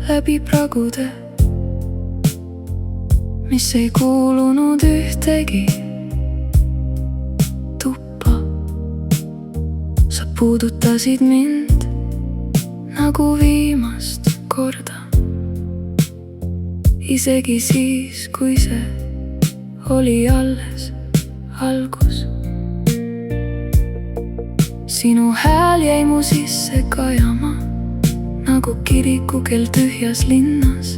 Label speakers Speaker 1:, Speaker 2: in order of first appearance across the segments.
Speaker 1: läbi pragude, mis ei kuulunud ühtegi tuppa. Sa puudutasid mind nagu viimast korda, isegi siis, kui see oli alles algus. Sinu hääl jäi mu sisse kajama nagu kirikukell tühjas linnas,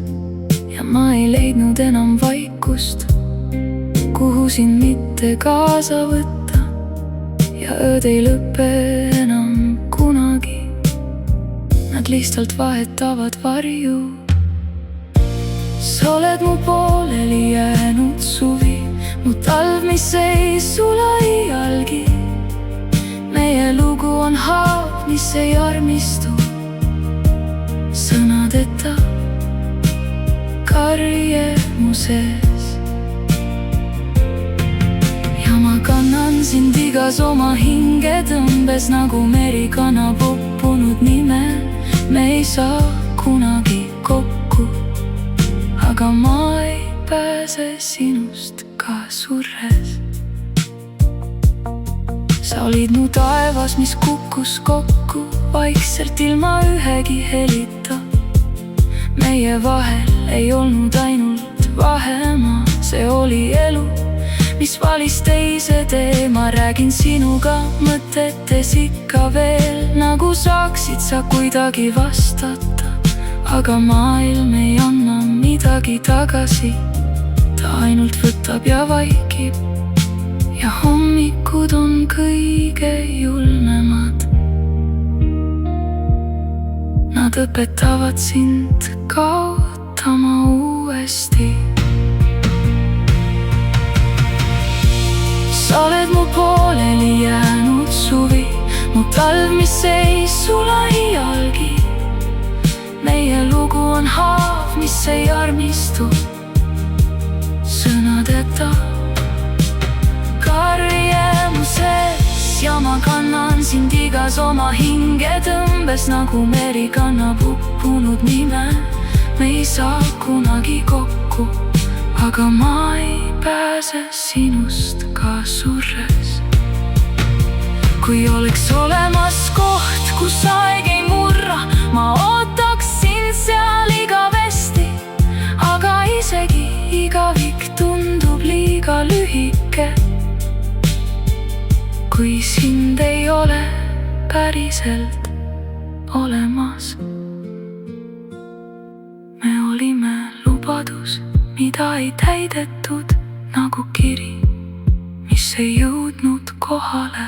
Speaker 1: ja ma ei leidnud enam vaikust, kuhu sind mitte kaasa võtta, ja ööd ei lõpe enam kunagi, nad lihtsalt vahetavad varju. Sa oled mu pooleli jäänud suvi, mu talv, mis ei sula iialgi. Meie lugu on haav, mis ei armistu sõnadeta karje mu sees. Ja ma kannan sind igas oma hingetõmbes, nagu meri kannab uppunud nime. Me ei saa kunagi kokku, aga ma ei pääse sinust ka surres. Sa olid mu taevas, mis kukkus kokku vaikselt ilma ühegi helita. Meie vahel ei olnud ainult vahemaa, see oli elu, mis valis teise tee. Ma räägin sinuga mõtetes ikka veel, nagu saaksid sa kuidagi vastata, aga maailm ei anna midagi tagasi, ta ainult võtab ja vaikib. Ja hommikud on kõige julmemad, nad õpetavad sind kaotama uuesti. Sa oled mu pooleli jäänud suvi, mu talv, mis ei sula iialgi. Meie lugu on haav, mis ei armistu sõnadeta karje mu sees, ja ma kannan sind igas oma hingetõmbes, nagu meri kannab uppunud nime. Me ei saa kunagi kokku, aga ma ei pääse sinust ka surres. Kui oleks olemas koht, kus aeg ei murra, ma ootaks sind seal igavesti, aga isegi igavik tundub liiga lühike, kui sind ei ole päriselt olemas. Me olime lubadus, mida ei täidetud, nagu kiri, mis ei jõudnud kohale.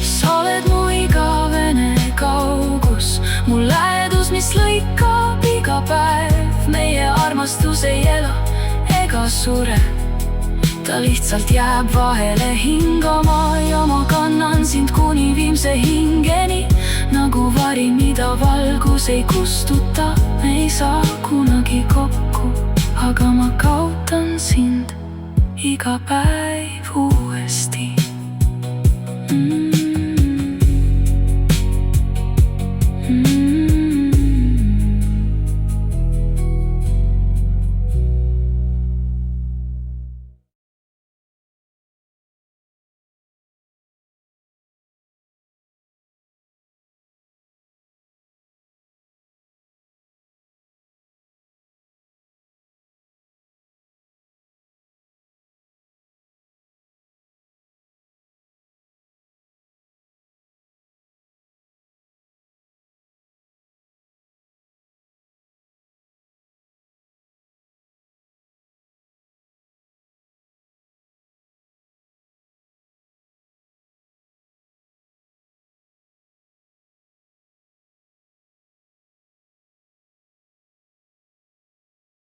Speaker 1: Sa oled mu igavene kaugus, mu lähedus, mis lõikab iga päev. Meie armastus ei ela ega sure, ta lihtsalt jääb vahele hingama, ja ma kannan sind kuni viimse hingeni, nagu vari, mida valgus ei kustuta. Me ei saa kunagi kokku, aga ma kaotan sind iga päev uuesti.